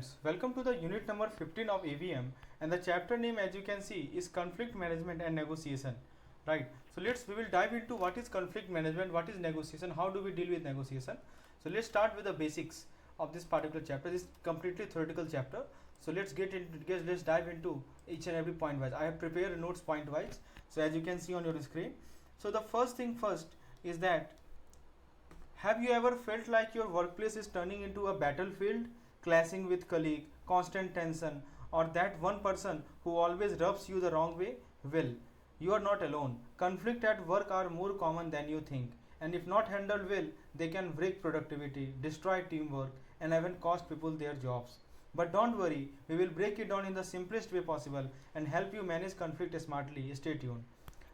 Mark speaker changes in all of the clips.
Speaker 1: students, welcome to the unit number 15 of ABM, and the chapter name, as you can see, is conflict management and negotiation. Right, so we will dive into what is conflict management, what is negotiation, how do we deal with negotiation. So let's start with the basics of this particular chapter. This is completely theoretical chapter, so let's dive into each and every point wise. I have prepared notes point wise, so as you can see on your screen. So the first thing first is that, have you ever felt like your workplace is turning into a battlefield, clashing with colleague, constant tension, or that one person who always rubs you the wrong way? Well, you are not alone. Conflict at work are more common than you think, and if not handled well, they can break productivity, destroy teamwork, and even cost people their jobs. But don't worry, we will break it down in the simplest way possible and help you manage conflict smartly. Stay tuned.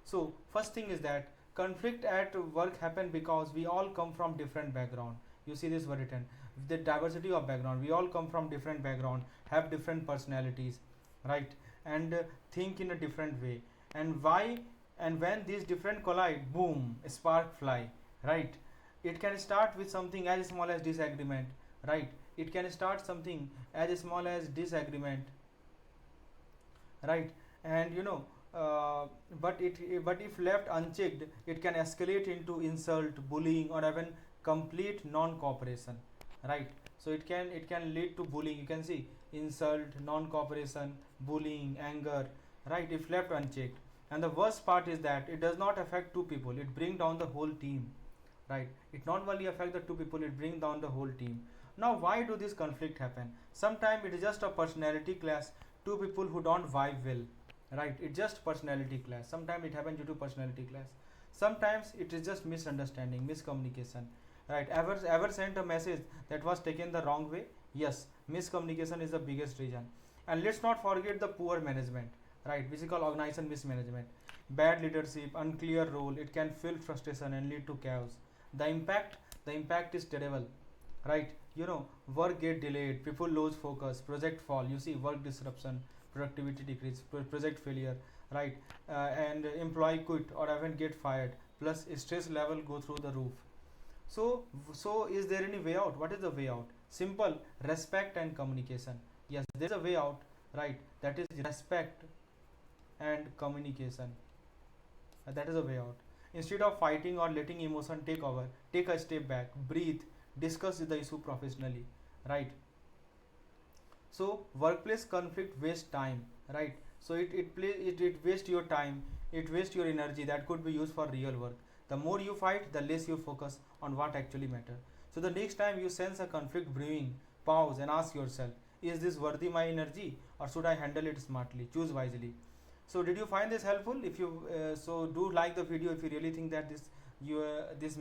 Speaker 1: So, first thing is that conflict at work happen because we all come from different background. You see this word written, the diversity of background. We all come from different background, have different personalities, right, and think in a different way. And why? And when these different collide, boom, a spark fly, right? It can start with something as small as disagreement, right? It can start something as small as disagreement, right? And but if left unchecked, it can escalate into insult, bullying, or even complete non-cooperation, right? So it can lead to bullying. You can see insult, non-cooperation, bullying, anger, right, if left unchecked. And the worst part is that it does not affect two people, it brings down the whole team, right? It not only affects the two people, it brings down the whole team. Now, why do this conflict happen? Sometimes it is just a personality clash, two people who don't vibe well, right? It's just personality clash. Sometimes it happens due to personality clash. Sometimes it is just misunderstanding, miscommunication, right? Ever sent a message that was taken the wrong way? Yes, miscommunication is the biggest reason. And let's not forget the poor management, right, which is called organization mismanagement. Bad leadership, unclear role, it can fill frustration and lead to chaos. The impact is terrible, right? Work get delayed, people lose focus, project fall. You see work disruption, productivity decrease, project failure, right? And employee quit or even get fired, plus stress level go through the roof. So is there any way out? What is the way out? Simple: respect and communication. Yes, there is a way out, right? That is respect and communication. That is a way out. Instead of fighting or letting emotion take over, take a step back, breathe, discuss the issue professionally, right? So workplace conflict wastes time, right? So it wastes your time, it wastes your energy that could be used for real work. The more you fight, the less you focus on what actually matters. So the next time you sense a conflict brewing, pause and ask yourself, is this worthy my energy, or should I handle it smartly? Choose wisely. So did you find this helpful? If you so do like the video if you really think that this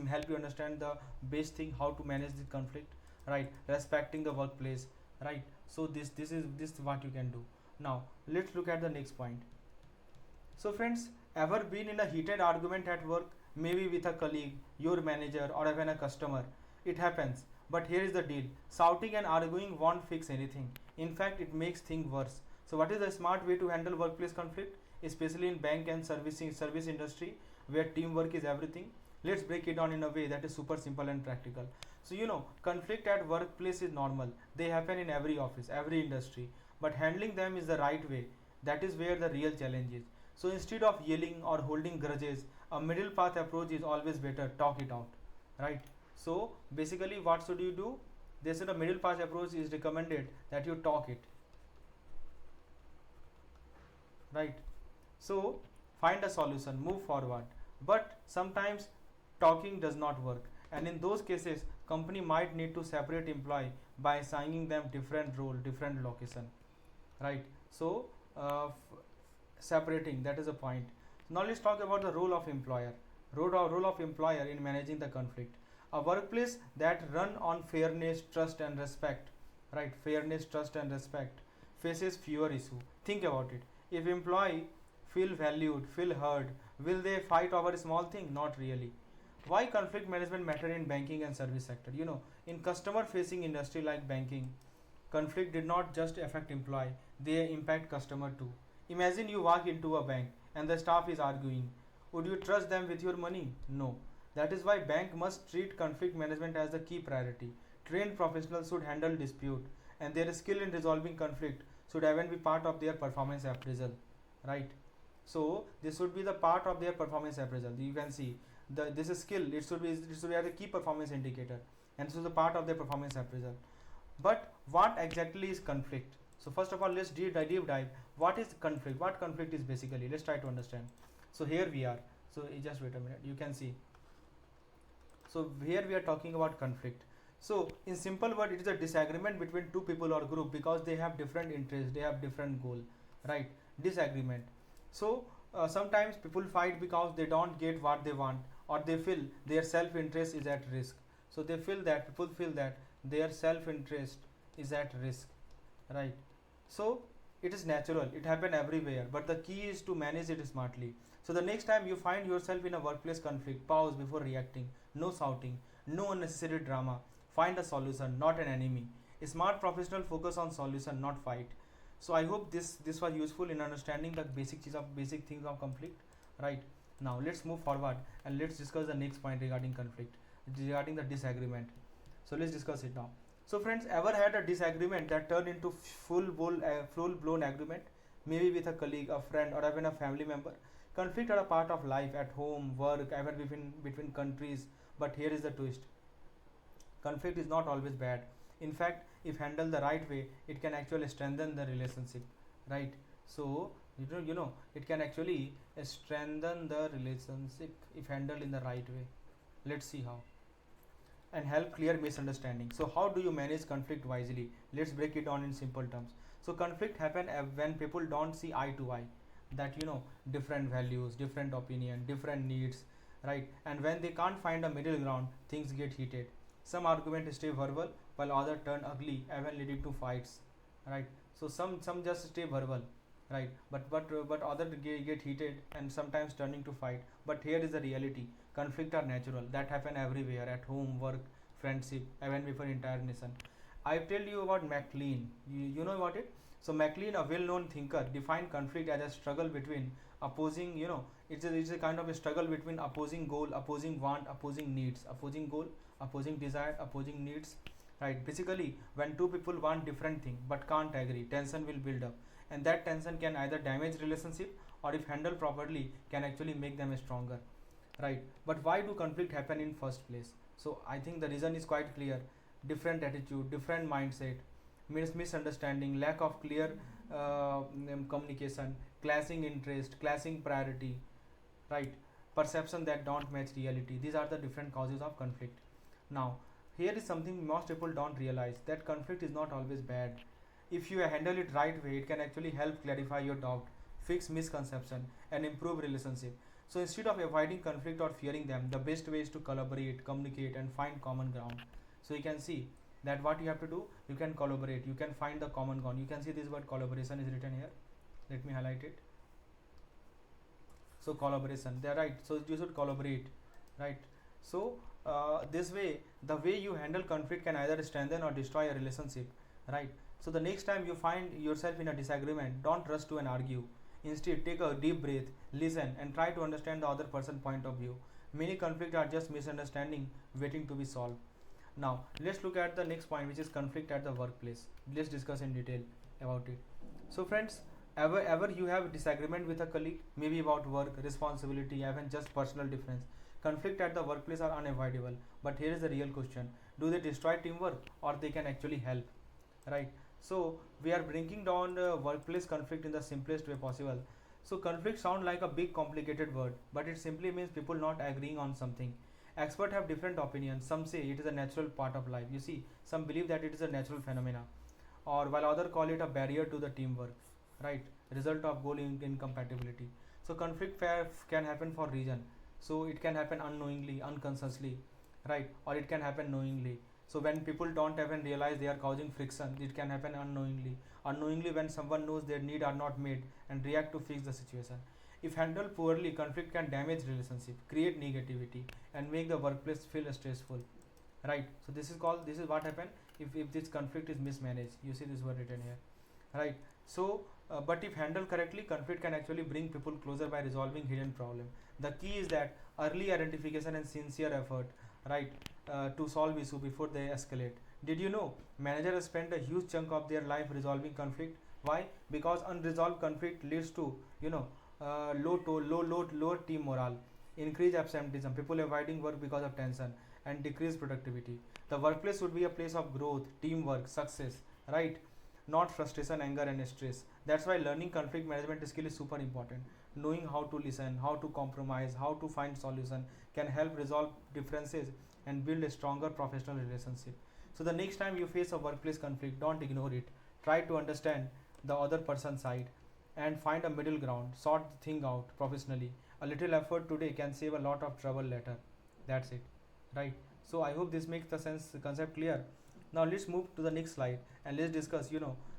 Speaker 1: help you understand the best thing, how to manage the conflict, right? Respecting the workplace, right? So this is what you can do. Now let's look at the next point. So friends, ever been in a heated argument at work, maybe with a colleague, your manager, or even a customer? It happens, but here is the deal: shouting and arguing won't fix anything. In fact, it makes things worse. So what is the smart way to handle workplace conflict, especially in bank and service industry where teamwork is everything? Let's break it down in a way that is super simple and practical. So conflict at workplace is normal. They happen in every office, every industry, but handling them is the right way. That is where the real challenge is. So instead of yelling or holding grudges, a middle path approach is always better. Talk it out, right? So basically what should you do? They said a middle path approach is recommended, that you talk it, right? So find a solution, move forward. But sometimes talking does not work, and in those cases company might need to separate employee by assigning them different role, different location, right? So separating, that is a point. Now let's talk about the role of employer. Role of employer in managing the conflict. A workplace that run on fairness, trust and respect, right? Fairness, trust and respect faces fewer issues. Think about it. If employee feel valued, feel heard, will they fight over a small thing? Not really. Why conflict management matter in banking and service sector? In customer facing industry like banking, conflict did not just affect employee, they impact customer too. Imagine you walk into a bank and the staff is arguing. Would you trust them with your money? No. That is why bank must treat conflict management as the key priority. Trained professionals should handle dispute and their skill in resolving conflict should even be part of their performance appraisal, right? So this should be the part of their performance appraisal. You can see this is skill, it should be as a key performance indicator, and so the part of their performance appraisal. But what exactly is conflict? So first of all, let's deep dive. What is conflict? What conflict is basically? Let's try to understand. So here we are. So just wait a minute. You can see. So here we are talking about conflict. So in simple word, it is a disagreement between two people or group because they have different interests, they have different goal, right? Disagreement. So sometimes people fight because they don't get what they want, or they feel their self-interest is at risk. So they feel that people feel that their self-interest is at risk, right? So it is natural, it happen everywhere, but the key is to manage it smartly. So the next time you find yourself in a workplace conflict, pause before reacting. No shouting, no unnecessary drama. Find a solution, not an enemy. A smart professional focus on solution, not fight. So I hope this was useful in understanding the basic things of conflict, right? Now let's move forward and let's discuss the next point regarding conflict, regarding the disagreement. So let's discuss it now. So friends, ever had a disagreement that turned into full blown agreement, maybe with a colleague, a friend, or even a family member? Conflict are a part of life at home, work, even between countries. But here is the twist: conflict is not always bad. In fact, if handled the right way, it can actually strengthen the relationship, right? So it can actually strengthen the relationship if handled in the right way. Let's see how. And help clear misunderstanding. So how do you manage conflict wisely? Let's break it down in simple terms. So conflict happen when people don't see eye to eye, that different values, different opinion, different needs, right? And when they can't find a middle ground, things get heated. Some arguments stay verbal while others turn ugly, even leading to fights, right? So some just stay verbal, right? But others get heated and sometimes turning to fight. But here is the reality: conflict are natural, that happen everywhere, at home, work, friendship, even before entire nation. I tell you about MacLean. You know about it? So MacLean, a well-known thinker, defined conflict as a struggle between opposing, it's a kind of a struggle between opposing goal, opposing want, opposing needs, opposing goal, opposing desire, opposing needs, right? Basically, when two people want different thing but can't agree, tension will build up, and that tension can either damage relationship, or if handled properly, can actually make them stronger, right? But why do conflict happen in first place? So I think the reason is quite clear: different attitude, different mindset, misunderstanding, lack of clear communication, clashing interest, clashing priority, right? Perception that don't match reality. These are the different causes of conflict. Now here is something most people don't realize: that conflict is not always bad. If you handle it right way, it can actually help clarify your doubt, fix misconception, and improve relationship. So instead of avoiding conflict or fearing them, the best way is to collaborate, communicate, and find common ground. So you can see that what you have to do: you can collaborate, you can find the common ground. You can see this word collaboration is written here. Let me highlight it. So collaboration, they're right. So you should collaborate, right? So this way, the way you handle conflict can either strengthen or destroy a relationship, right? So the next time you find yourself in a disagreement, don't rush to and argue. Instead, take a deep breath, listen, and try to understand the other person's point of view. Many conflicts are just misunderstanding waiting to be solved. Now let's look at the next point, which is conflict at the workplace. Let's discuss in detail about it. So friends, ever you have a disagreement with a colleague, maybe about work, responsibility, even just personal difference. Conflict at the workplace are unavoidable, but here is the real question: do they destroy teamwork, or they can actually help, right? So we are bringing down the workplace conflict in the simplest way possible. So conflict sound like a big complicated word, but it simply means people not agreeing on something. Experts have different opinions. Some say it is a natural part of life. You see, some believe that it is a natural phenomena, or while others call it a barrier to the teamwork, right? Result of goal incompatibility. So conflict can happen for reason. So it can happen unknowingly, unconsciously, right? Or it can happen knowingly. So when people don't even realize they are causing friction, it can happen unknowingly. Unknowingly, when someone knows their need are not met and react to fix the situation. If handled poorly, conflict can damage relationship, create negativity, and make the workplace feel stressful, right? So this is what happen if this conflict is mismanaged. You see this word written here, right? So but if handled correctly, conflict can actually bring people closer by resolving hidden problem. The key is that early identification and sincere effort, right? To solve issue before they escalate. Did you know managers spend a huge chunk of their life resolving conflict? Why? Because unresolved conflict leads to, low team morale, increased absenteeism, people avoiding work because of tension, and decreased productivity. The workplace should be a place of growth, teamwork, success, right? Not frustration, anger, and stress. That's why learning conflict management skill is super important. Knowing how to listen, how to compromise, how to find solution can help resolve differences and build a stronger professional relationship. So the next time you face a workplace conflict, don't ignore it. Try to understand the other person's side and find a middle ground. Sort the thing out professionally. A little effort today can save a lot of trouble later. That's it, right? So I hope this makes the sense concept clear. Now let's move to the next slide and let's discuss.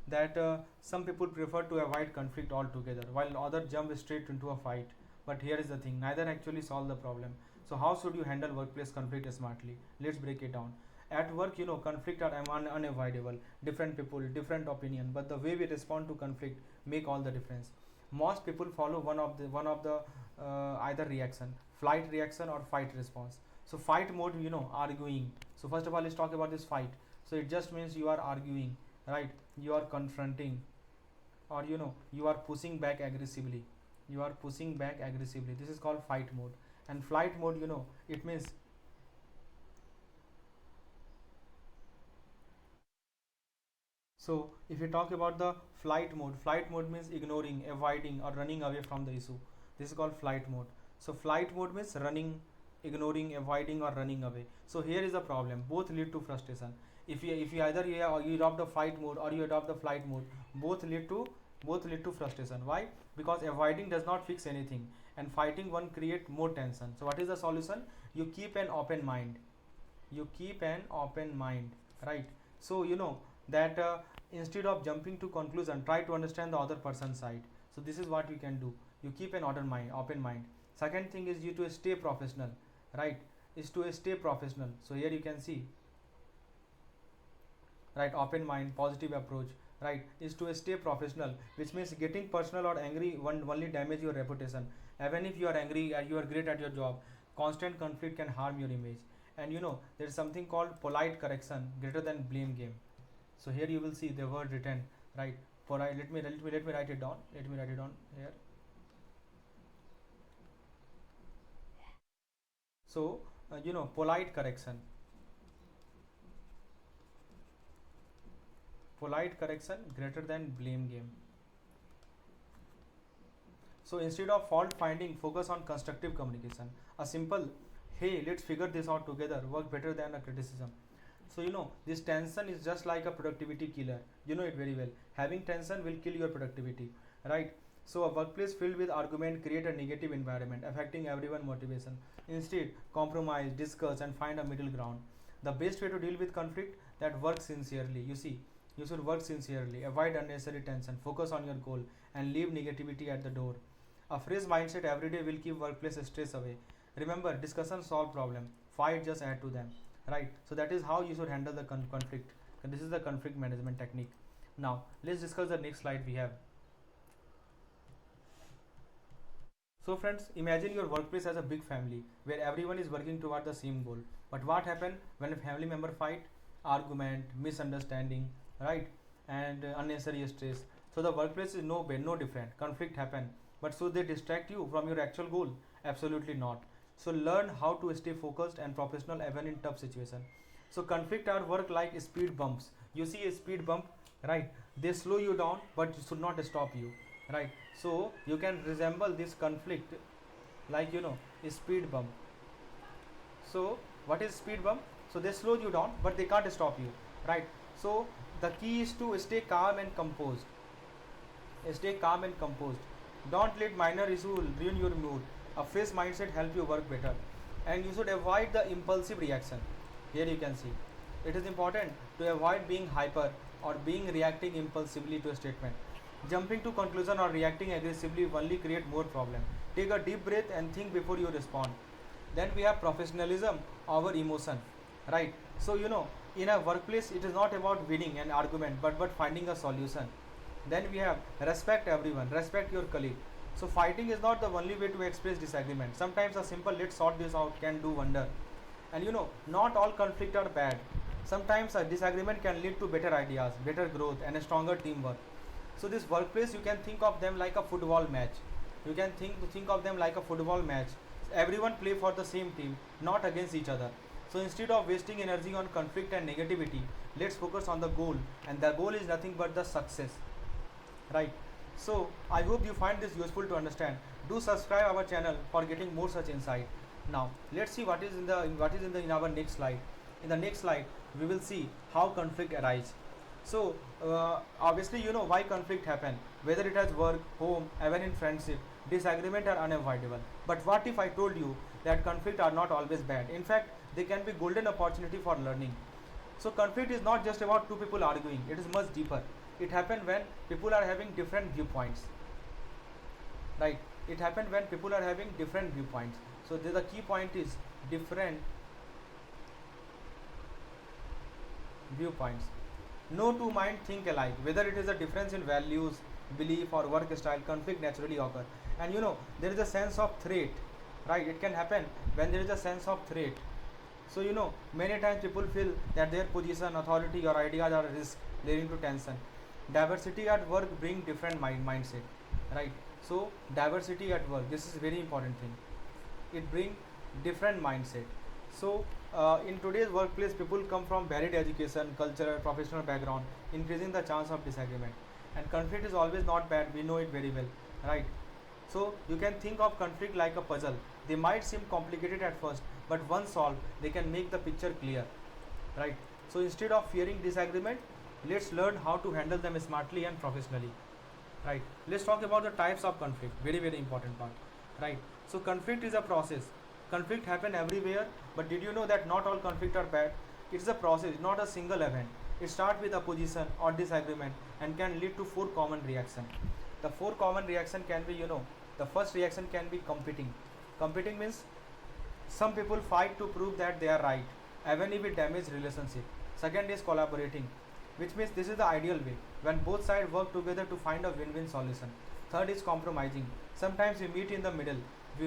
Speaker 1: That some people prefer to avoid conflict altogether, while others jump straight into a fight. But here is the thing: neither actually solve the problem. So how should you handle workplace conflict smartly? Let's break it down. At work, conflict are unavoidable. Different people, different opinion, but the way we respond to conflict make all the difference. Most people follow one of the either reaction, flight reaction or fight response. So fight mode, arguing. So first of all, let's talk about this fight. So it just means you are arguing, right? You are confronting, or you are pushing back aggressively. You are pushing back aggressively. This is called fight mode. And flight mode, it means, so if you talk about the flight mode means ignoring, avoiding, or running away from the issue. This is called flight mode. So flight mode means running, ignoring, avoiding, or running away. So here is the problem. Both lead to frustration. If you either you adopt the fight mode or you adopt the flight mode, both lead to frustration. Why? Because avoiding does not fix anything, and fighting one create more tension. So what is the solution? You keep an open mind. You keep an open mind, right? So that instead of jumping to conclusion, try to understand the other person's side. So this is what you can do. You keep an open mind. Second thing is you to stay professional, right? Is to stay professional. So here you can see, right, open mind, positive approach, right, is to stay professional, which means getting personal or angry only damage your reputation. Even if you are angry and you are great at your job, constant conflict can harm your image. And there is something called polite correction greater than blame game. So here you will see the word written, right? Polite. Let me write it down. Let me write it down here. So polite correction. Polite correction greater than blame game. So instead of fault finding, focus on constructive communication. A simple, hey, let's figure this out together, work better than a criticism. So this tension is just like a productivity killer. You know it very well. Having tension will kill your productivity, right? So a workplace filled with argument create a negative environment affecting everyone motivation. Instead, compromise, discuss, and find a middle ground. The best way to deal with conflict, that work sincerely. You should work sincerely, avoid unnecessary tension, focus on your goal, and leave negativity at the door. A fresh mindset every day will keep workplace stress away. Remember, discussion solve problem, fight just add to them, right? So that is how you should handle the conflict. And this is the conflict management technique. Now let's discuss the next slide we have. So friends, imagine your workplace as a big family where everyone is working toward the same goal. But what happens when a family member fight? Argument, misunderstanding, right? And unnecessary stress. So the workplace is no different. Conflict happen. But should they distract you from your actual goal? Absolutely not. So learn how to stay focused and professional even in tough situation. So conflict are work like speed bumps. You see a speed bump, right? They slow you down but should not stop you, right? So you can resemble this conflict like a speed bump. So what is speed bump? So they slow you down but they can't stop you, right? So the key is to stay calm and composed. Stay calm and composed. Don't let minor issues ruin your mood. A fresh mindset help you work better. And you should avoid the impulsive reaction. Here you can see. It is important to avoid being hyper or being reacting impulsively to a statement. Jumping to conclusion or reacting aggressively only create more problem. Take a deep breath and think before you respond. Then we have professionalism over emotion, right? So in a workplace it is not about winning an argument but finding a solution. Then we have respect everyone, respect your colleague. So fighting is not the only way to express disagreement. Sometimes a simple let's sort this out can do wonder. And not all conflict are bad. Sometimes a disagreement can lead to better ideas, better growth, and a stronger teamwork. So this workplace, you can think of them like a football match. You can think of them like a football match. Everyone play for the same team, not against each other. So instead of wasting energy on conflict and negativity, let's focus on the goal, and the goal is nothing but the success, right? So I hope you find this useful to understand. Do subscribe our channel for getting more such insight. Now let's see in our next slide. In the next slide, we will see how conflict arise. So obviously, you know why conflict happen. Whether it has work, home, even in friendship, disagreement are unavoidable. But what if I told you that conflict are not always bad? In fact, they can be golden opportunity for learning. So conflict is not just about two people arguing. It is much deeper. It happens when people are having different viewpoints, right? It happens when people are having different viewpoints. So the key point is different viewpoints. No two minds think alike. Whether it is a difference in values, belief, or work style, conflict naturally occur. And you know, there is a sense of threat, right? It can happen when there is a sense of threat. So you know, many times people feel that their position, authority, or ideas are at risk, leading to tension. Diversity at work bring different mindset, right? So diversity at work, this is a very important thing. It bring different mindset. So in today's workplace, people come from varied education, cultural, professional background, increasing the chance of disagreement. And conflict is always not bad. We know it very well, right? So you can think of conflict like a puzzle. They might seem complicated at first, but once solved, they can make the picture clear, right? So instead of fearing disagreement, let's learn how to handle them smartly and professionally, right? Let's talk about the types of conflict. Very important part, right? So conflict is a process. Conflict happen everywhere, but did you know that not all conflict are bad? It's a process, not a single event. It starts with opposition or disagreement and can lead to four common reactions. The four common reaction can be, you know, the first reaction can be competing. Competing means some people fight to prove that they are right, even if it damages relationship. Second is collaborating, which means this is the ideal way, when both sides work together to find a win-win solution. Third is compromising. Sometimes we meet in the middle,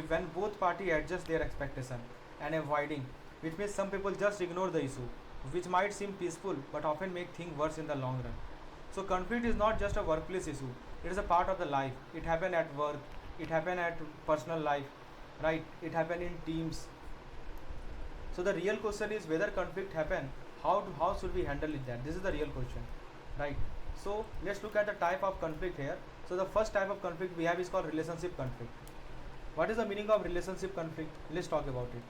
Speaker 1: when both parties adjust their expectation. And avoiding, which means some people just ignore the issue, which might seem peaceful but often make things worse in the long run. So conflict is not just a workplace issue, it is a part of the life. It happen at work, it happen at personal life, right? It happen in teams. So the real question is whether conflict happen, how should we handle it that? This is the real question, right? So let's look at the type of conflict here. So the first type of conflict we have is called relationship conflict. What is the meaning of relationship conflict? Let's talk about it.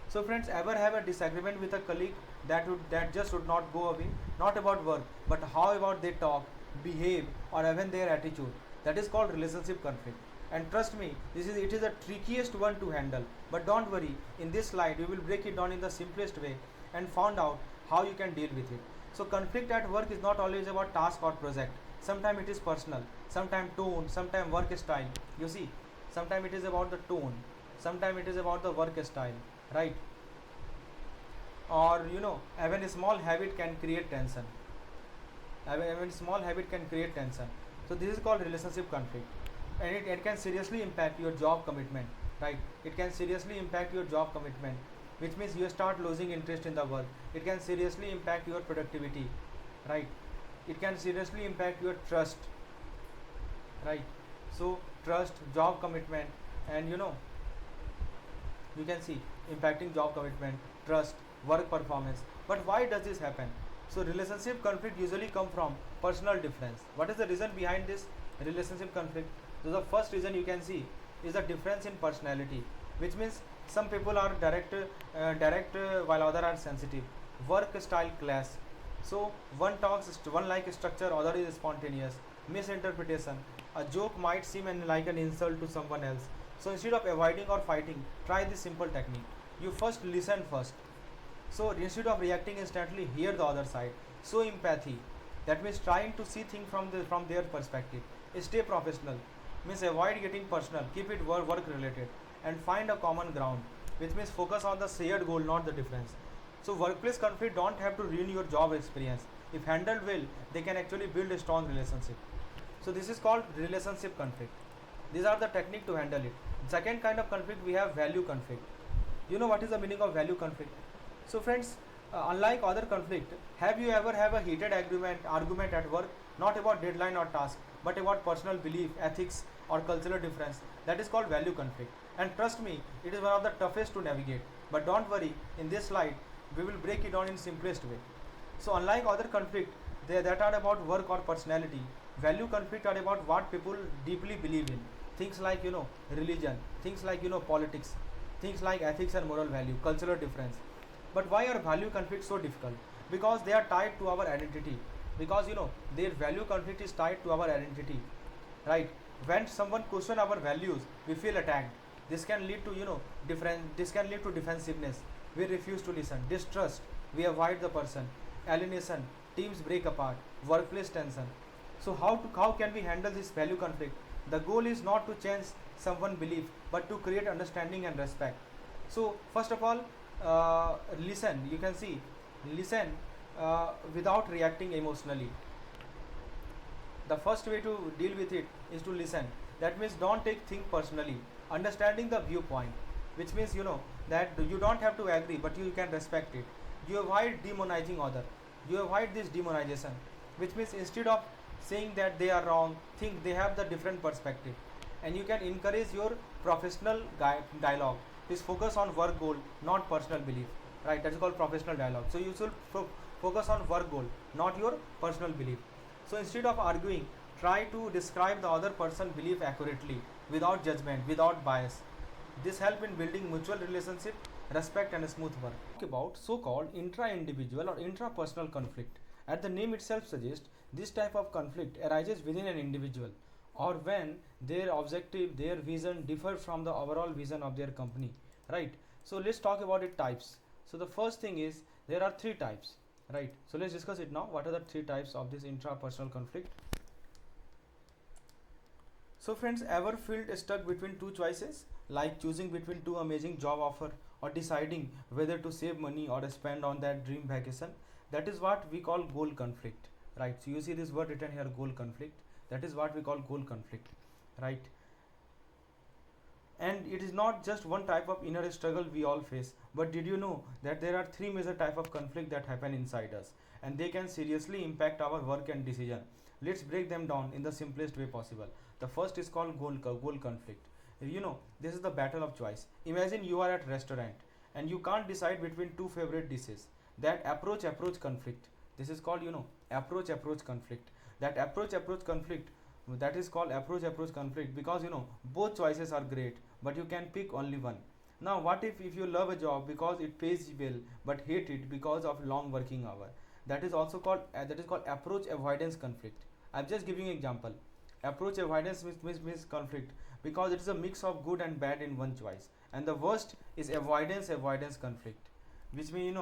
Speaker 1: So friends, ever have a disagreement with a colleague that just would not go away? Not about work, but how about they talk, behave, or even their attitude. That is called relationship conflict. And trust me, it is the trickiest one to handle. But don't worry, in this slide we will break it down in the simplest way and find out how you can deal with it. So conflict at work is not always about task or project. Sometimes it is personal, sometimes tone, sometimes work style. You see, sometimes it is about the tone, sometimes it is about the work style, right? Or you know, even a small habit can create tension. Even small habit can create tension. So this is called relationship conflict, and it can seriously impact your job commitment, right? It can seriously impact your job commitment, which means you start losing interest in the work. It can seriously impact your productivity, right? It can seriously impact your trust, right? So trust, job commitment, and you know, you can see impacting job commitment, trust, work performance. But why does this happen? So relationship conflict usually come from personal difference. What is the reason behind this relationship conflict? So the first reason you can see is the difference in personality, which means some people are direct while other are sensitive. Work style clash. So one like structure, other is spontaneous. Misinterpretation. A joke might seem like an insult to someone else. So instead of avoiding or fighting, try this simple technique. You first listen first. So instead of reacting instantly, hear the other side. Show empathy. That means trying to see things from their perspective. Stay professional. Means avoid getting personal. Keep it work related, and find a common ground, which means focus on the shared goal, not the difference. So workplace conflict don't have to ruin your job experience. If handled well, they can actually build a strong relationship. So this is called relationship conflict. These are the technique to handle it. Second kind of conflict we have value conflict. You know what is the meaning of value conflict? So friends, Unlike other conflict, have you ever have a heated argument at work, not about deadline or task, but about personal belief, ethics, or cultural difference? That is called value conflict. And trust me, it is one of the toughest to navigate. But don't worry, in this slide, we will break it down in simplest way. So unlike other conflict that are about work or personality, value conflict are about what people deeply believe in. Things like religion, things like politics, things like ethics and moral value, cultural difference. But why are value conflicts so difficult? Because they are tied to our identity. Because their value conflict is tied to our identity, right? When someone question our values, we feel attacked. This can lead to different. This can lead to defensiveness. We refuse to listen. Distrust. We avoid the person. Alienation. Teams break apart. Workplace tension. So how can we handle this value conflict? The goal is not to change someone's belief, but to create understanding and respect. So first of all, listen. You can see, listen without reacting emotionally. The first way to deal with it is to listen. That means don't take things personally. Understanding the viewpoint, which means that you don't have to agree, but you can respect it. You avoid demonizing other. You avoid this demonization, which means instead of saying that they are wrong, think they have the different perspective, and you can encourage your professional dialogue. Please focus on work goal, not personal belief. Right? That is called professional dialogue. So you should focus on work goal, not your personal belief. So instead of arguing, try to describe the other person's belief accurately, without judgment, without bias. This helps in building mutual relationship, respect, and smooth work. Talk about so-called intra-individual or intra-personal conflict. As the name itself suggests, this type of conflict arises within an individual, or when their objective, their vision differ from the overall vision of their company. Right? So let's talk about it types. So the first thing is there are three types. Right? So let's discuss it now. What are the three types of this intra-personal conflict? So friends, ever felt stuck between two choices, like choosing between two amazing job offer or deciding whether to save money or spend on that dream vacation? That is what we call goal conflict, right? So you see this word written here, goal conflict. That is what we call goal conflict, right? And it is not just one type of inner struggle we all face, but did you know that there are three major type of conflict that happen inside us, and they can seriously impact our work and decision. Let's break them down in the simplest way possible. The first is called goal conflict. This is the battle of choice. Imagine you are at restaurant and you can't decide between two favorite dishes. That approach conflict. This is called approach conflict. That approach conflict, that is called approach conflict, because both choices are great, but you can pick only one. Now what if you love a job because it pays well, but hate it because of long working hour? That is also called approach avoidance conflict. I'm just giving an example. Approach avoidance means conflict because it is a mix of good and bad in one choice, and the worst is avoidance conflict, which means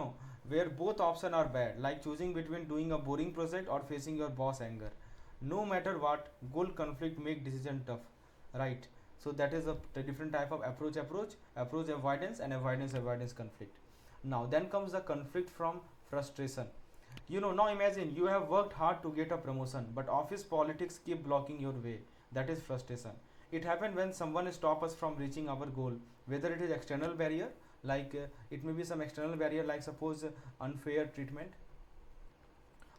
Speaker 1: where both options are bad, like choosing between doing a boring project or facing your boss anger. No matter what, goal conflict make decision tough, right? So that is a different type of approach avoidance, and avoidance conflict. Now then comes the conflict from frustration. Now imagine you have worked hard to get a promotion, but office politics keep blocking your way. That is frustration. It happens when someone stops us from reaching our goal, whether it is external barrier, like it may be some external barrier, like suppose unfair treatment,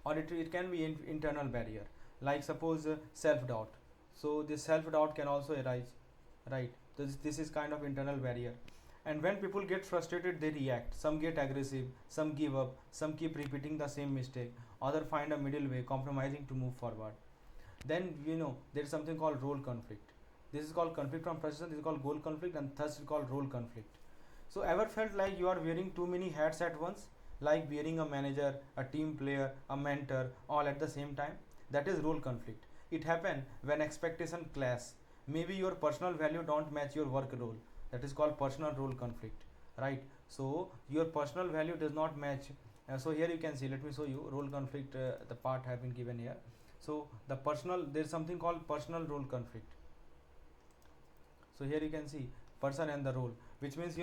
Speaker 1: or it can be internal barrier, like suppose self-doubt. So this self-doubt can also arise, right? This is kind of internal barrier. And when people get frustrated, they react. Some get aggressive, some give up, some keep repeating the same mistake, other find a middle way, compromising to move forward. Then there is something called role conflict. This is called conflict from frustration. This is called goal conflict, and thus is called role conflict. So ever felt like you are wearing too many hats at once, like being a manager, a team player, a mentor, all at the same time? That is role conflict. It happens when expectation clash. Maybe your personal value don't match your work role. That is called personal role conflict, right? So your personal value does not match. So here you can see, let me show you role conflict, the part have been given here. So there is something called personal role conflict. So here you can see person and the role, which means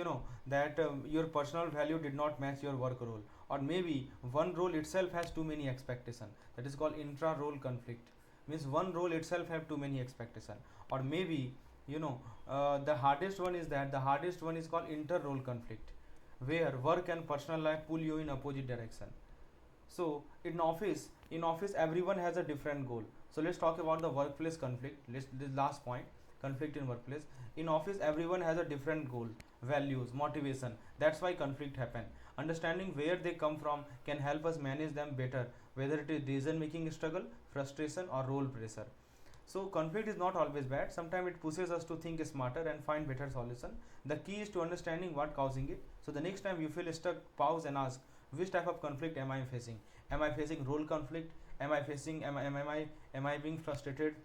Speaker 1: that your personal value did not match your work role, or maybe one role itself has too many expectation. That is called intra role conflict, means one role itself have too many expectation. Or maybe the hardest one is called inter role conflict, where work and personal life pull you in opposite direction. So in office everyone has a different goal. So let's talk about the workplace conflict. This last point, conflict in workplace. In office everyone has a different goal, values, motivation. That's why conflict happen. Understanding where they come from can help us manage them better, whether it is decision making struggle, frustration, or role pressure. So conflict is not always bad. Sometimes it pushes us to think smarter and find better solution. The key is to understanding what causing it. So the next time you feel stuck, pause and ask, which type of conflict am I facing? Am I facing role conflict? Am I being frustrated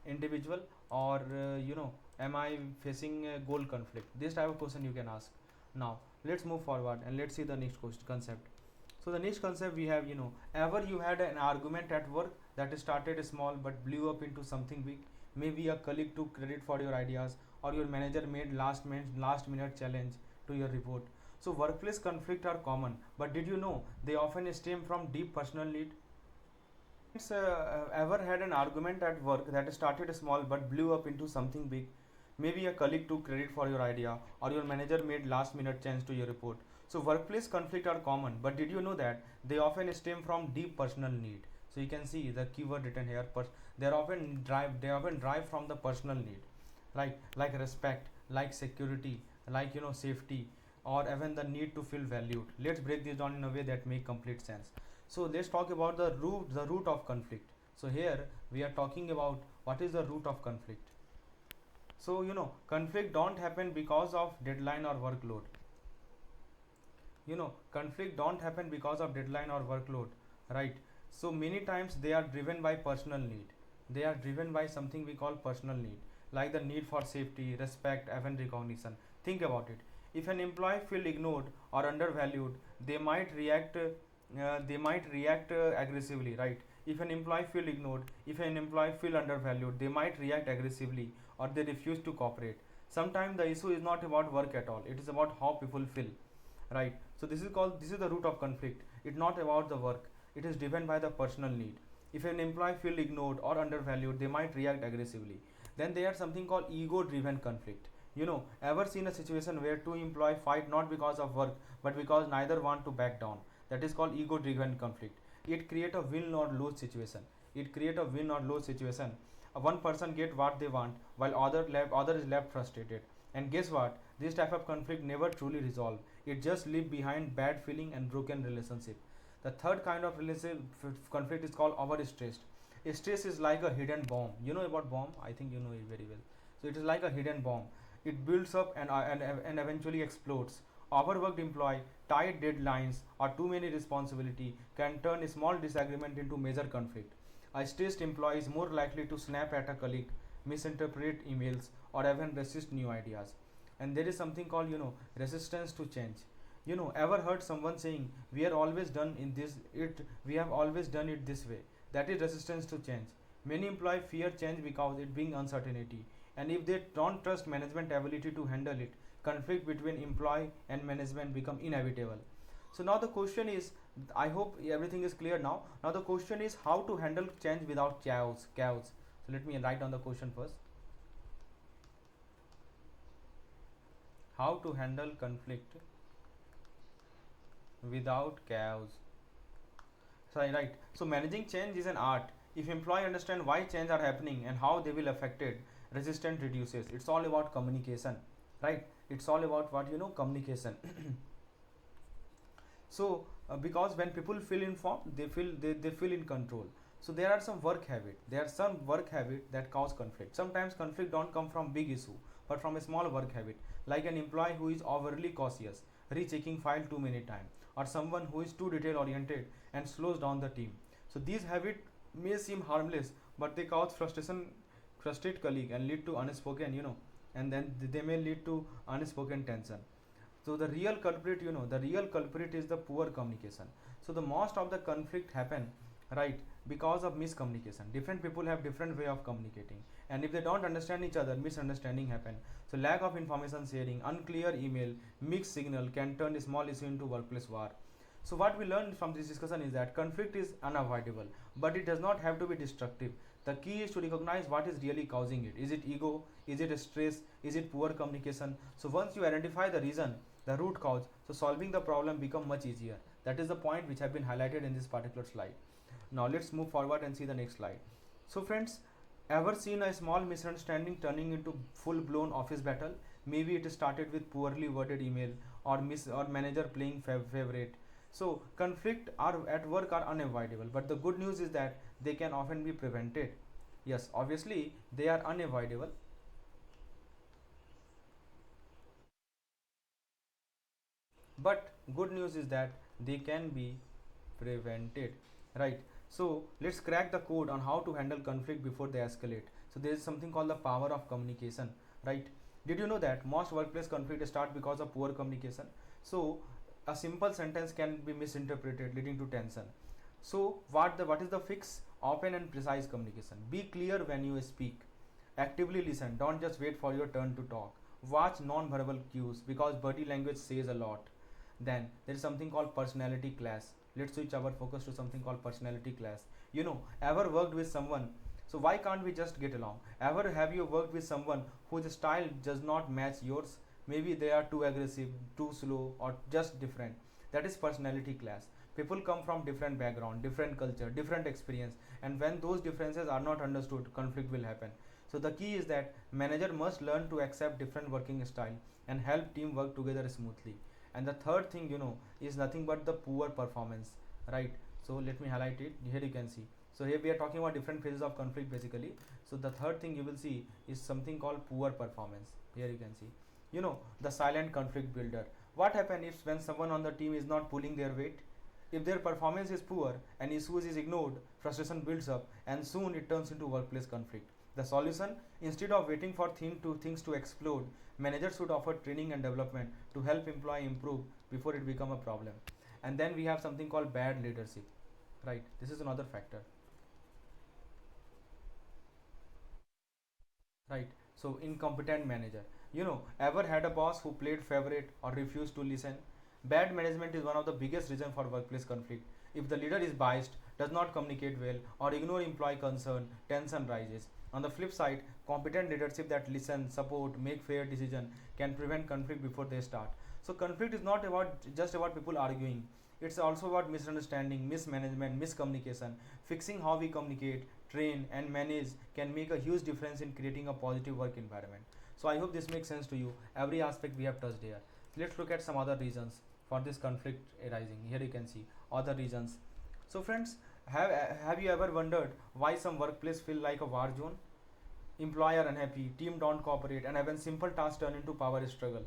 Speaker 1: individual, or am I facing a goal conflict? This type of question you can ask. Now let's move forward and let's see the next concept. So the next concept we have, ever you had an argument at work that started small but blew up into something big. Maybe a colleague took credit for your ideas, or your manager made last minute challenge to your report. So workplace conflict are common, but did you know they often stem from deep personal need? Ever had an argument at work that started small but blew up into something big? Maybe a colleague took credit for your idea, or your manager made last minute change to your report. So workplace conflict are common, but did you know that they often stem from deep personal need? So you can see the keyword written here. They often drive from the personal need, like respect, like security, like safety, or even the need to feel valued. Let's break this down in a way that make complete sense. So let's talk about the root of conflict. So here we are talking about what is the root of conflict. So conflict don't happen because of deadline or workload. Conflict don't happen because of deadline or workload, right? So many times they are driven by personal need. They are driven by something we call personal need, like the need for safety, respect, even recognition. Think about it. If an employee feel ignored or undervalued, they might react aggressively, right? If an employee feel undervalued, they might react aggressively, or they refuse to cooperate. Sometimes the issue is not about work at all, it is about how people feel, right? So this is the root of conflict. It's not about the work, it is driven by the personal need. If an employee feel ignored or undervalued, they might react aggressively. Then there's something called ego driven conflict. Ever seen a situation where two employees fight not because of work, but because neither want to back down? That is called ego driven conflict. It create a win or lose situation. One person get what they want, while other is left frustrated. And guess what? This type of conflict never truly resolve. It just leave behind bad feeling and broken relationship. The third kind of relationship conflict is called overstressed. Stress is like a hidden bomb. You know about bomb? I think you know it very well. So it is like a hidden bomb. It builds up and eventually explodes. Overworked employee, tight deadlines, or too many responsibility can turn a small disagreement into major conflict. A stressed employee is more likely to snap at a colleague, misinterpret emails, or even resist new ideas. And there is something called resistance to change. Ever heard someone saying we have always done it this way? That is resistance to change. Many employees fear change because it brings uncertainty, and if they don't trust management ability to handle it, conflict between employee and management become inevitable. So now the question is, I hope everything is clear now. Now the question is how to handle change without chaos. So let me write down the question first. How to handle conflict without chaos. So I write, so managing change is an art. If employee understand why change are happening and how they will affect it, resistance reduces. It's all about communication, right? It's all about what communication. So because when people feel informed, they feel in control. So there are some work habit that cause conflict. Sometimes conflict don't come from big issue, but from a small work habit, like an employee who is overly cautious, rechecking file too many times, or someone who is too detail oriented and slows down the team. So these habits may seem harmless, but they cause frustrate colleague and lead to and then they may lead to unspoken tension. So the real culprit is the poor communication. So the most of the conflict happen, right, because of miscommunication. Different people have different way of communicating, and if they don't understand each other, misunderstanding happen. So lack of information sharing, unclear email, mixed signal can turn a small issue into workplace war. So what we learned from this discussion is that conflict is unavoidable, but it does not have to be destructive. The key is to recognize what is really causing it. Is it ego? Is it stress? Is it poor communication? So once you identify the reason, the root cause, So solving the problem become much easier. That is the point which have been highlighted in this particular slide. Now let's move forward and see the next slide. So friends, ever seen a small misunderstanding turning into full blown office battle? Maybe it started with poorly worded email or manager playing favorite. So conflict are at work are unavoidable, but the good news is that they can often be prevented. Yes, obviously they are unavoidable, but good news is that they can be prevented, right? So let's crack the code on how to handle conflict before they escalate. So there is something called the power of communication, right? Did you know that most workplace conflict start because of poor communication? So a simple sentence can be misinterpreted, leading to tension. So what is the fix? Open and precise communication. Be clear when you speak. Actively listen, don't just wait for your turn to talk. Watch non-verbal cues because body language says a lot. Then there is something called personality clash. Let's switch our focus to something called personality clash. Ever worked with someone? So why can't we just get along? Ever have you worked with someone whose style does not match yours? Maybe they are too aggressive, too slow, or just different. That is personality clash. People come from different background, different culture, different experience, and when those differences are not understood, conflict will happen. So the key is that manager must learn to accept different working style and help team work together smoothly. And the third thing, is nothing but the poor performance, right? So let me highlight it. Here you can see. So here we are talking about different phases of conflict basically. So the third thing you will see is something called poor performance. Here you can see, the silent conflict builder. What happens if when someone on the team is not pulling their weight? If their performance is poor and issues is ignored, frustration builds up and soon it turns into workplace conflict. The solution: instead of waiting for things to explode, managers should offer training and development to help employee improve before it become a problem. And then we have something called bad leadership, right? This is another factor, right? So incompetent manager. Ever had a boss who played favorite or refused to listen? Bad management is one of the biggest reason for workplace conflict. If the leader is biased, does not communicate well, or ignore employee concern, tension rises. On the flip side, competent leadership that listen, support, make fair decision can prevent conflict before they start. So conflict is not about just about people arguing. It's also about misunderstanding, mismanagement, miscommunication. Fixing how we communicate, train, and manage can make a huge difference in creating a positive work environment. So I hope this makes sense to you. Every aspect we have touched here. Let's look at some other reasons for this conflict arising. Here you can see other reasons. So friends, have you ever wondered why some workplace feel like a war zone? Employer unhappy, team don't cooperate, and even simple tasks turn into power struggle.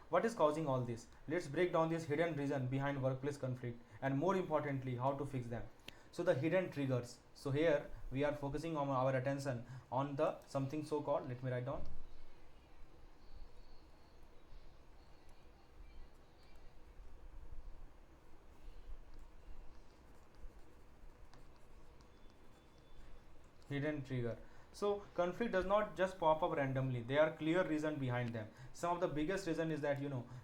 Speaker 1: What is causing all this? Let's break down this hidden reason behind workplace conflict and more importantly, how to fix them. So the hidden triggers. So here we are focusing on our attention on the something so called, let me write down, hidden trigger. So conflict does not just pop up randomly. There are clear reason behind them. Some of the biggest reason is that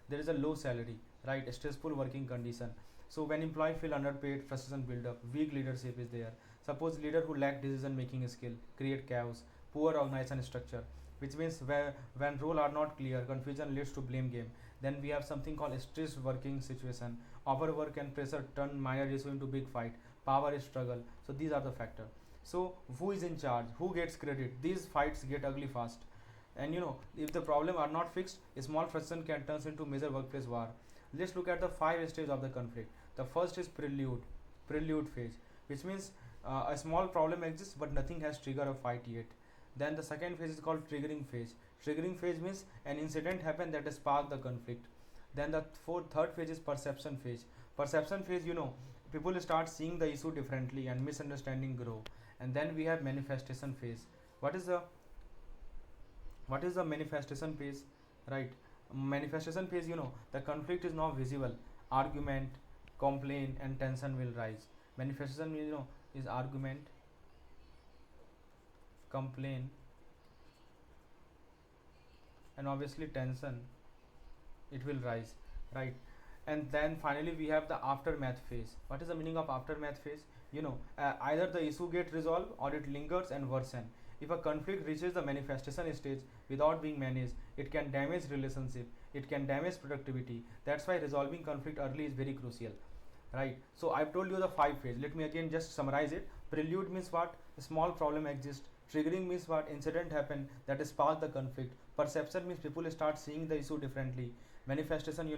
Speaker 1: there is a low salary, right? A stressful working condition. So when employee feel underpaid, frustration build up. Weak leadership is there. Suppose leader who lack decision making skill, create chaos, poor organization structure, which means when role are not clear, confusion leads to blame game. Then we have something called stress working situation. Overwork and pressure turn minor issue into big fight. Power is struggle. So these are the factors. So who is in charge? Who gets credit? These fights get ugly fast. And if the problem are not fixed, a small frustration can turn into major workplace war. Let's look at the 5 stages of the conflict. The first is prelude phase, which means a small problem exists but nothing has triggered a fight yet. Then the second phase is called triggering phase. Triggering phase means an incident happened that sparked the conflict. Then the third phase is perception phase. Perception phase, people start seeing the issue differently and misunderstanding grow. And then we have manifestation phase. What is the manifestation phase, right? Manifestation phase, the conflict is now visible. Argument, complaint, and tension will rise. Manifestation, is argument, complaint, and obviously tension, it will rise, right? And then finally we have the aftermath phase. What is the meaning of aftermath phase? Either the issue get resolved or it lingers and worsen. If a conflict reaches the manifestation stage without being managed, it can damage relationship, it can damage productivity. That's why resolving conflict early is very crucial, right? So I've told you the 5 phase. Let me again just summarize it. Prelude means what? A small problem exists. Triggering means what? Incident happen that spark the conflict. Perception means people start seeing the issue differently. Manifestation,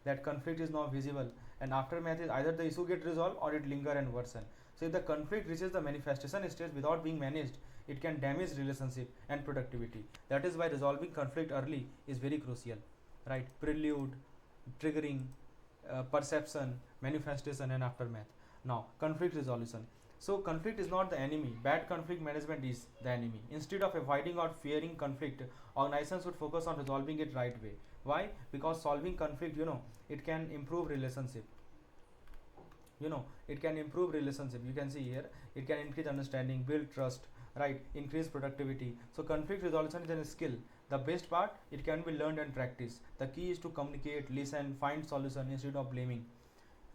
Speaker 1: that conflict is now visible. And aftermath is either the issue get resolved or it linger and worsen. So if the conflict reaches the manifestation stage without being managed, it can damage relationship and productivity. That is why resolving conflict early is very crucial, right? Prelude, triggering, perception, manifestation, and aftermath. Now, conflict resolution. So, conflict is not the enemy. Bad conflict management is the enemy. Instead of avoiding or fearing conflict, organizations should focus on resolving it right way. Why? Because solving conflict, it can improve relationship. It can improve relationship. You can see here, it can increase understanding, build trust, right? Increase productivity. So, conflict resolution is a skill. The best part, it can be learned and practiced. The key is to communicate, listen, find solution instead of blaming,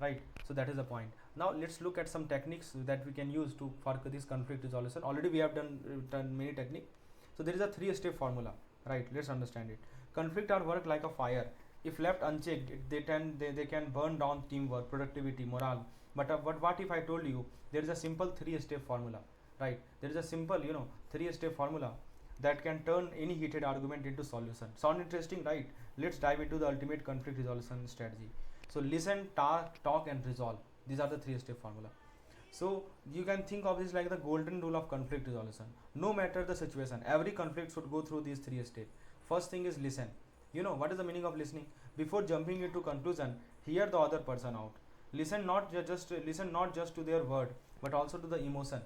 Speaker 1: right? So that is the point. Now let's look at some techniques that we can use to for this conflict resolution. Already we have done many techniques. So there is a 3-step formula, right? Let's understand it. Conflict are work like a fire. If left unchecked, they can burn down teamwork, productivity, morale. But what if I told you there is a simple 3-step formula, right? There is a simple 3-step formula that can turn any heated argument into solution. Sound interesting, right? Let's dive into the ultimate conflict resolution strategy. So listen, talk and resolve. These are the 3-step formula. So you can think of this like the golden rule of conflict resolution. No matter the situation, every conflict should go through these 3 steps. First thing is listen. What is the meaning of listening? Before jumping into conclusion, hear the other person out. Listen not just to their word, but also to the emotion.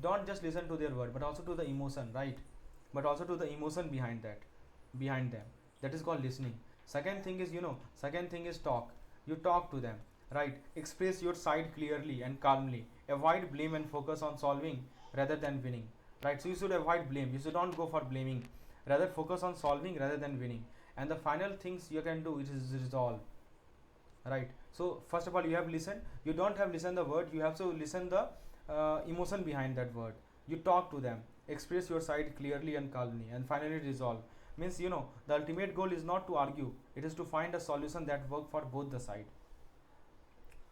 Speaker 1: Don't just listen to their word, but also to the emotion, right? But also to the emotion behind them. That is called listening. Second thing is talk. You talk to them, right? Express your side clearly and calmly. Avoid blame and focus on solving rather than winning, right? So you should avoid blame. You should not go for blaming. Rather focus on solving rather than winning. And the final things you can do is resolve, right? So first of all, you have listened. You don't have listened the word. You have to listen the emotion behind that word. You talk to them. Express your side clearly and calmly. And finally resolve. Means the ultimate goal is not to argue, it is to find a solution that works for both the side,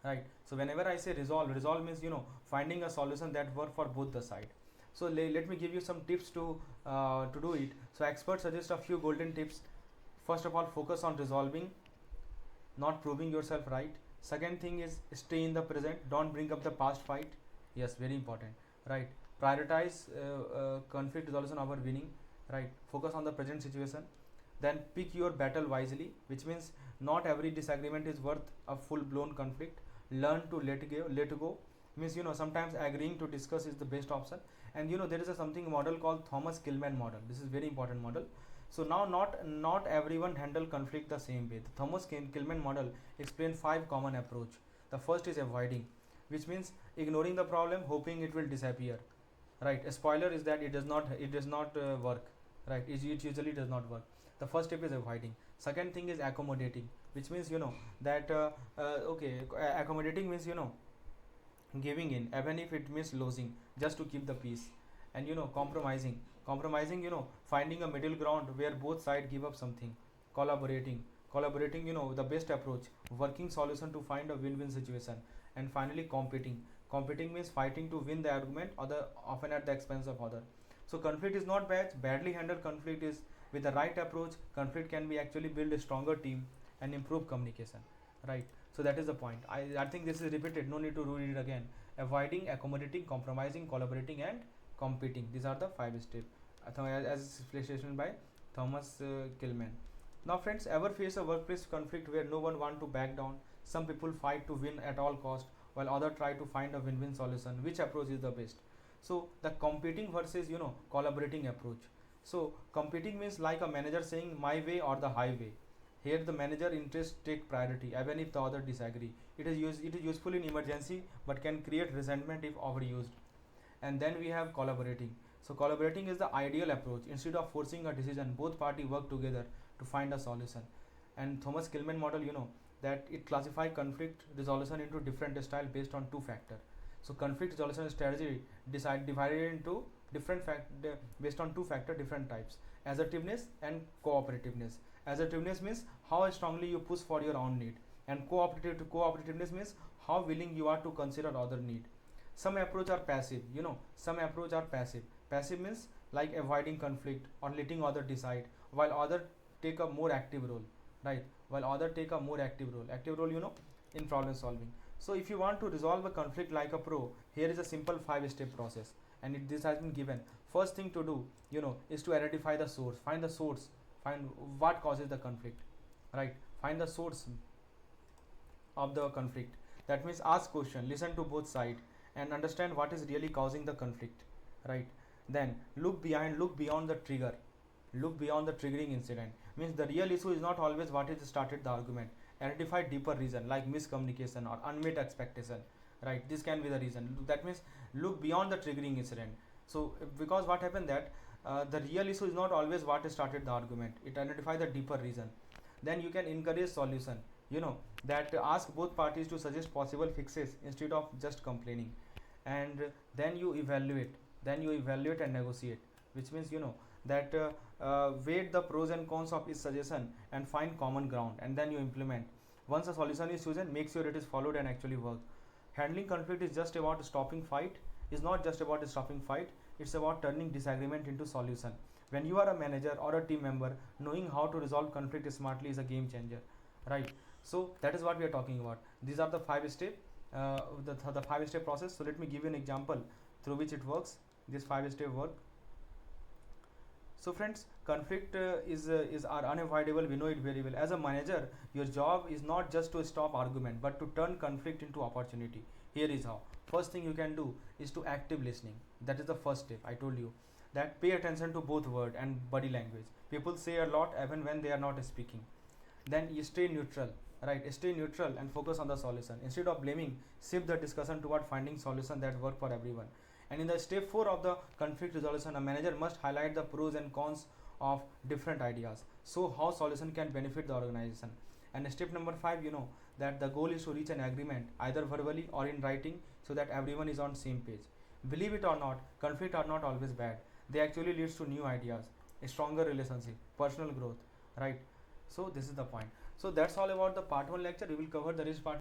Speaker 1: right? So whenever I say resolve means finding a solution that works for both the side. So let me give you some tips to do it. So experts suggest a few golden tips. First of all, focus on resolving, not proving yourself right. Second thing is stay in the present, don't bring up the past fight. Yes, very important, right? Prioritize conflict resolution over winning, right? Focus on the present situation. Then pick your battle wisely, which means not every disagreement is worth a full-blown conflict. Learn to let go means sometimes agreeing to discuss is the best option. And there is a something model called Thomas Kilmann model. This is very important model. So now not everyone handle conflict the same way. The Thomas Kilmann model explains 5 common approach. The first is avoiding, which means ignoring the problem, hoping it will disappear, right? A spoiler is that it does not work, right? It usually does not work. The first step is avoiding. Second thing is accommodating, which means that accommodating means giving in even if it means losing just to keep the peace. And compromising finding a middle ground where both sides give up something. Collaborating the best approach, working solution to find a win-win situation. And finally competing means fighting to win the argument, often at the expense of other. So conflict is not bad. Badly handled conflict is, with the right approach, conflict can be actually build a stronger team and improve communication, right? So that is the point. I think this is repeated, no need to read it again. Avoiding, accommodating, compromising, collaborating and competing. These are the 5 steps as explained by Thomas Kilmann. Now friends, ever face a workplace conflict where no one want to back down? Some people fight to win at all cost, while others try to find a win-win solution. Which approach is the best? So the competing versus collaborating approach. So competing means like a manager saying my way or the highway. Here the manager interests take priority even if the other disagree. It is useful in emergency but can create resentment if overused. And then we have collaborating. So collaborating is the ideal approach. Instead of forcing a decision, both parties work together to find a solution. And Thomas Kilmann model, that it classify conflict resolution into different styles based on 2 factors. So conflict resolution strategy divided into based on two factor different types: assertiveness and cooperativeness. Assertiveness means how strongly you push for your own need, and cooperativeness means how willing you are to consider other need. Some approach are passive, some approach are passive. Passive means like avoiding conflict or letting other decide, while other take a more active role, right? While other take a more active role, in problem solving. So if you want to resolve a conflict like a pro, here is a simple 5-step process, and this has been given. First thing to do, is to identify the source. Find the source. Find what causes the conflict, right? Find the source of the conflict. That means ask question, listen to both sides, and understand what is really causing the conflict, right? Then look beyond the trigger. Look beyond the triggering incident. Means the real issue is not always what is started the argument. Identify deeper reason like miscommunication or unmet expectation, right? This can be the reason. That means look beyond the triggering incident. So because what happened that the real issue is not always what started the argument. It identify the deeper reason. Then you can encourage solution, that ask both parties to suggest possible fixes instead of just complaining. And then you evaluate and negotiate, which means that weight the pros and cons of each suggestion and find common ground, and then you implement. Once a solution is chosen, make sure it is followed and actually work. Handling conflict is just about stopping fight is not just about stopping fight, it's about turning disagreement into solution. When you are a manager or a team member, knowing how to resolve conflict smartly is a game changer, right? So that is what we are talking about. These are the 5-step the 5-step process. So let me give you an example through which it works, this 5-step work. So friends, conflict is are unavoidable. We know it very well. As a manager, your job is not just to stop argument, but to turn conflict into opportunity. Here is how. First thing you can do is to active listening. That is the first step. I told you that pay attention to both word and body language. People say a lot even when they are not speaking. Then you stay neutral, right? Stay neutral and focus on the solution. Instead of blaming, shift the discussion toward finding solution that work for everyone. And in the step 4 of the conflict resolution, a manager must highlight the pros and cons of different ideas, so how solution can benefit the organization. And step number 5, that the goal is to reach an agreement either verbally or in writing, so that everyone is on same page. Believe it or not, conflict are not always bad. They actually leads to new ideas, a stronger relationship, personal growth, right? So this is the point. So that's all about the part 1 lecture. We will cover the rest part